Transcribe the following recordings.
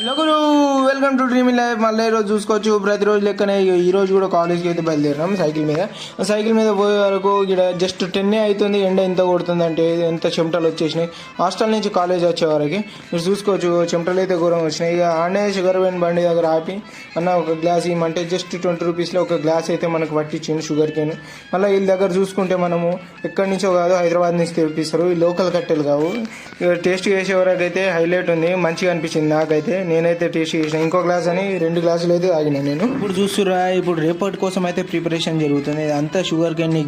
లగురు welcome to dream life. మళ్ళీ ఈరోజు చూసుకోవచ్చు ప్రతిరోజు లెక్కనే ఈరోజు కూడా కాలేజ్కి అయితే బయలుదేరినాం సైకిల్ మీద పోయే వరకు ఇక్కడ జస్ట్ 10 అవుతుంది. ఎండ ఎంత కొడుతుంది అంటే ఎంత చెమటలు వచ్చేసినాయి. హాస్టల్ నుంచి కాలేజ్ వచ్చే వరకు మీరు చూసుకోవచ్చు చెమటలు అయితే ఘోరం వచ్చినాయి. ఇక ఆనే షుగర్ వైన్ బండి దగ్గర ఆపి అన్న ఒక గ్లాస్ ఇవ్వమంటే జస్ట్ 20 రూపీస్లో ఒక గ్లాస్ అయితే మనకు పట్టించిండు షుగర్ కేన్. మళ్ళీ వీళ్ళ దగ్గర చూసుకుంటే మనము ఎక్కడి నుంచో కాదు హైదరాబాద్ నుంచి తెప్పిస్తారు. ఈ లోకల్ కట్టెలు కావు. ఇక టేస్ట్ చేసే వరకు అయితే హైలైట్ ఉంది, మంచిగా అనిపించింది నాకైతే. నేనైతే టేస్ట్ చేసిన ఇంకో గ్లాస్ అని 2 గ్లాసులు అయితే తాగినా నేను. ఇప్పుడు చూస్తురా ఇప్పుడు రేపటి కోసం అయితే ప్రిపరేషన్ జరుగుతుంది. అంతా షుగర్ కేన్ని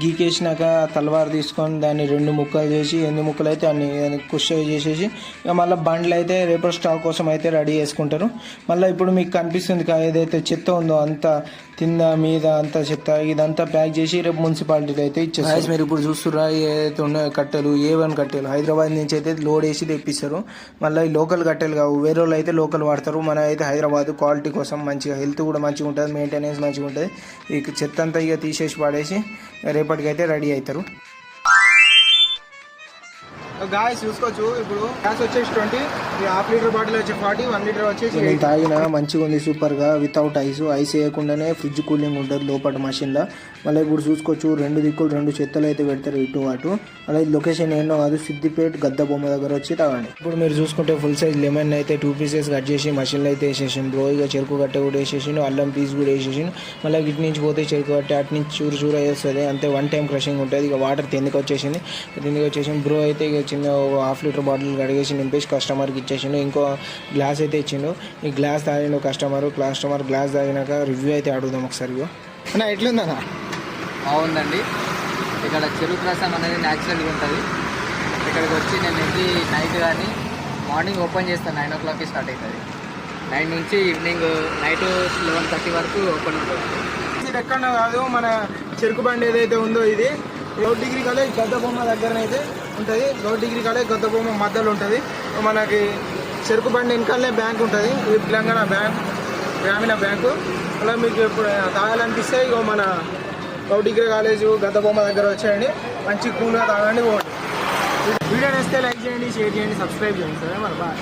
గీకేసినాక తలవారు తీసుకొని దాన్ని 2 ముక్కలు చేసి 8 ముక్కలు అయితే అన్ని కుష్ చేసేసి ఇక మళ్ళీ బండ్లు అయితే రేపటి స్టాక్ కోసం అయితే రెడీ చేసుకుంటారు. మళ్ళీ ఇప్పుడు మీకు కనిపిస్తుంది ఏదైతే చెత్త ఉందో అంతా కింద మీద అంతా చెత్త ఇదంతా ప్యాక్ చేసి రేపు మున్సిపాలిటీలో అయితే ఇచ్చేస్తారు. మీరు ఇప్పుడు చూస్తురా ఏదైతే ఉన్నాయో కట్టెలు A1 కట్టెలు హైదరాబాద్ నుంచి అయితే లోడ్ వేసి తెప్పిస్తారు. మళ్ళీ ఈ లోకల్ కట్టెలు కావు, వేరే వాళ్ళు అయితే లోకల్ వాడతారు. మన అయితే హైదరాబాద్ క్వాలిటీ కోసం మంచిగా హెల్త్ కూడా మంచిగా ఉంటుంది, మెయింటెనెన్స్ మంచిగా ఉంటుంది. ఈ చెత్త అంతా ఇక తీసేసి పడేసి రేపటికైతే రెడీ అవుతారు. గాయస్ చూసుకోవచ్చు ఇప్పుడు గ్యాస్ వచ్చేసి 20, హాఫ్ లీటర్ బాటిల్ వచ్చి 40, 1 లీటర్ వచ్చేసి నేను తాగిన మంచిగా ఉంది సూపర్గా వితౌట్ ఐస్ వేయకుండానే ఫ్రిడ్జ్ కూలింగ్ ఉంటుంది లోపల మషిన్లో. మళ్ళీ ఇప్పుడు చూసుకోవచ్చు 2 దిక్కులు 2 చెత్తలు అయితే పెడతారు ఇటు అటు. మళ్ళీ లొకేషన్ ఏంటో కాదు, సిద్దిపేట గద్ద బొమ్మ దగ్గర వచ్చి తాగండి. ఇప్పుడు మీరు చూసుకుంటే ఫుల్ సైజ్ లెమన్ అయితే 2 పీసెస్ కట్ చేసి మషిన్లో అయితే వేసేసిండు. బ్రో ఇక చెరుకు కట్ట కూడా వేసేసిండు, అల్లం పీస్ కూడా వేసేసిండు. మళ్ళీ ఇటు నుంచి పోతే చెరుకు కట్ట అటు నుంచి చూరు వేస్తుంది. అంతే 1 టైం క్రషింగ్ ఉంటుంది. ఇక వాటర్ తిందికి వచ్చేసింది బ్రో అయితే ఇక చిన్న హాఫ్ లీటర్ బాటిల్ కడిగేసి నింపేసి కస్టమర్కి ఇచ్చేసిండు. ఇంకో గ్లాస్ అయితే ఇచ్చిండు. ఈ గ్లాస్ తాగిండు కస్టమర్ గ్లాస్ తాగినాక రివ్యూ అయితే అడుగుదాం ఒకసారి. అన్న ఎట్లుందన్న? బాగుందండి. ఇక్కడ చెరుకు రసం అనేది న్యాచురల్గా ఉంటుంది. ఇక్కడికి వచ్చి నేను వెళ్ళి నైట్ కానీ మార్నింగ్ ఓపెన్ చేస్తాను, 9 o'clockకి స్టార్ట్ అవుతుంది. 9 నుంచి ఈవినింగ్ నైట్ 11:30 వరకు ఓపెన్ ఉంటుంది. ఇది ఎక్కడ కాదు, మన చెరుకు బండి ఏదైతే ఉందో ఇది గౌడ్ డిగ్రీ కాలేజ్ గద్ద బొమ్మ దగ్గరనైతే ఉంటుంది. గౌడ్ డిగ్రీ కాలేజ్ గద్ద బొమ్మ మధ్యలో ఉంటుంది. మనకి చెరుకు బండి వెనకాలనే బ్యాంక్ ఉంటుంది, ఇది తెలంగాణ బ్యాంక్, గ్రామీణ బ్యాంకు. అలా మీకు ఇప్పుడు తాగాలనిపిస్తే ఇగో మన గౌడ్ డిగ్రీ కాలేజు గద్ద బొమ్మ దగ్గర వచ్చేయండి, మంచి కూల్గా తాగండి. వీడియో నచ్చితే లైక్ చేయండి, షేర్ చేయండి, సబ్స్క్రైబ్ చేయండి. సరే మరి బాయ్.